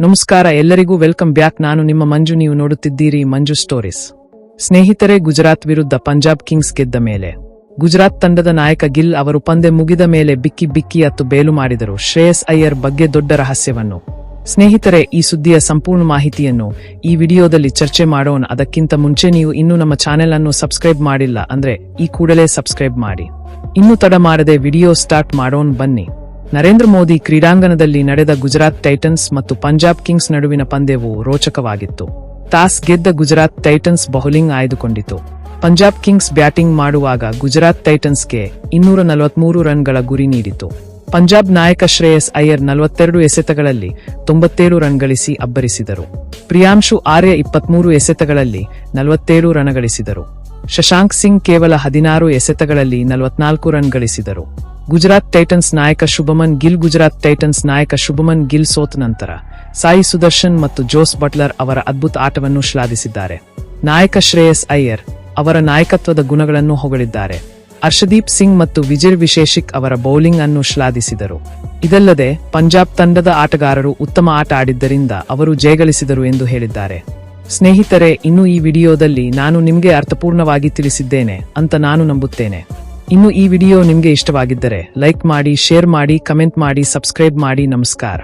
ನಮಸ್ಕಾರ ಎಲ್ಲರಿಗೂ welcome back. ನಾನು ನಿಮ್ಮ ಮಂಜು, ನೀವು ನೋಡುತ್ತಿದ್ದೀರಿ ಮಂಜು ಸ್ಟೋರೀಸ್. ಸ್ನೇಹಿತರೆ, ಗುಜರಾತ್ ವಿರುದ್ಧ ಪಂಜಾಬ್ ಕಿಂಗ್ಸ್ ಗೆದ್ದ ಮೇಲೆ ಗುಜರಾತ್ ತಂಡದ ನಾಯಕ ಗಿಲ್ ಅವರು ಪಂದ್ಯ ಮುಗಿದ ಮೇಲೆ ಬಿಕ್ಕಿ ಅತ್ತು ಬೇಲು ಮಾಡಿದರು ಶ್ರೇಯಸ್ ಅಯ್ಯರ್ ಬಗ್ಗೆ ದೊಡ್ಡ ರಹಸ್ಯವನ್ನು. ಸ್ನೇಹಿತರೆ, ಈ ಸುದ್ದಿಯ ಸಂಪೂರ್ಣ ಮಾಹಿತಿಯನ್ನು ಈ ವಿಡಿಯೋದಲ್ಲಿ ಚರ್ಚೆ ಮಾಡೋಣ. ಅದಕ್ಕಿಂತ ಮುಂಚೆ ನೀವು ಇನ್ನೂ ನಮ್ಮ ಚಾನೆಲ್ ಅನ್ನು ಸಬ್ಸ್ಕ್ರೈಬ್ ಮಾಡಿಲ್ಲ ಅಂದ್ರೆ ಈ ಕೂಡಲೇ ಸಬ್ಸ್ಕ್ರೈಬ್ ಮಾಡಿ. ಇನ್ನು ತಡ ಮಾಡದೆ ವಿಡಿಯೋ ಸ್ಟಾರ್ಟ್ ಮಾಡೋಣ ಬನ್ನಿ. ನರೇಂದ್ರ ಮೋದಿ ಕ್ರೀಡಾಂಗಣದಲ್ಲಿ ನಡೆದ ಗುಜರಾತ್ ಟೈಟನ್ಸ್ ಮತ್ತು ಪಂಜಾಬ್ ಕಿಂಗ್ಸ್ ನಡುವಿನ ಪಂದ್ಯವು ರೋಚಕವಾಗಿತ್ತು. ಟಾಸ್ ಗೆದ್ದ ಗುಜರಾತ್ ಟೈಟನ್ಸ್ ಬೌಲಿಂಗ್ ಆಯ್ದುಕೊಂಡಿತು. ಪಂಜಾಬ್ ಕಿಂಗ್ಸ್ ಬ್ಯಾಟಿಂಗ್ ಮಾಡುವಾಗ ಗುಜರಾತ್ ಟೈಟನ್ಸ್ಗೆ 243 ರನ್ಗಳ ಗುರಿ ನೀಡಿತು. ಪಂಜಾಬ್ ನಾಯಕ ಶ್ರೇಯಸ್ ಅಯ್ಯರ್ 42 ಎಸೆತಗಳಲ್ಲಿ 97 ರನ್ ಗಳಿಸಿ ಅಬ್ಬರಿಸಿದರು. ಪ್ರಿಯಾಂಶು ಆರ್ಯ 23 ಎಸೆತಗಳಲ್ಲಿ 47 ರನ್ ಗಳಿಸಿದರು. ಶಶಾಂಕ್ ಸಿಂಗ್ ಕೇವಲ 16 ಎಸೆತಗಳಲ್ಲಿ 44 ರನ್ ಗಳಿಸಿದರು. ಗುಜರಾತ್ ಟೈಟನ್ಸ್ ನಾಯಕ ಶುಭಮನ್ ಗಿಲ್ ಸೋತ ನಂತರ ಸಾಯಿ ಸುದರ್ಶನ್ ಮತ್ತು ಜೋಸ್ ಬಟ್ಲರ್ ಅವರ ಅದ್ಭುತ ಆಟವನ್ನು ಶ್ಲಾಘಿಸಿದ್ದಾರೆ. ನಾಯಕ ಶ್ರೇಯಸ್ ಅಯ್ಯರ್ ಅವರ ನಾಯಕತ್ವದ ಗುಣಗಳನ್ನು ಹೊಗಳಿದ್ದಾರೆ. ಹರ್ಷದೀಪ್ ಸಿಂಗ್ ಮತ್ತು ವಿಜಯ್ ವಿಶೇಷಿಕ್ ಅವರ ಬೌಲಿಂಗ್ ಅನ್ನು ಶ್ಲಾಘಿಸಿದರು. ಇದಲ್ಲದೆ ಪಂಜಾಬ್ ತಂಡದ ಆಟಗಾರರು ಉತ್ತಮ ಆಟ ಆಡಿದ್ದರಿಂದ ಅವರು ಜಯಗಳಿಸಿದರು ಎಂದು ಹೇಳಿದ್ದಾರೆ. ಸ್ನೇಹಿತರೆ, ಇನ್ನು ಈ ವಿಡಿಯೋದಲ್ಲಿ ನಾನು ನಿಮಗೆ ಅರ್ಥಪೂರ್ಣವಾಗಿ ತಿಳಿಸಿದ್ದೇನೆ ಅಂತ ನಾನು ನಂಬುತ್ತೇನೆ. ಇನ್ನು ಈ ವಿಡಿಯೋ ನಿಮಗೆ ಇಷ್ಟವಾಗಿದ್ದರೆ ಲೈಕ್ ಮಾಡಿ, ಶೇರ್ ಮಾಡಿ, ಕಮೆಂಟ್ ಮಾಡಿ, ಸಬ್ಸ್ಕ್ರೈಬ್ ಮಾಡಿ. ನಮಸ್ಕಾರ.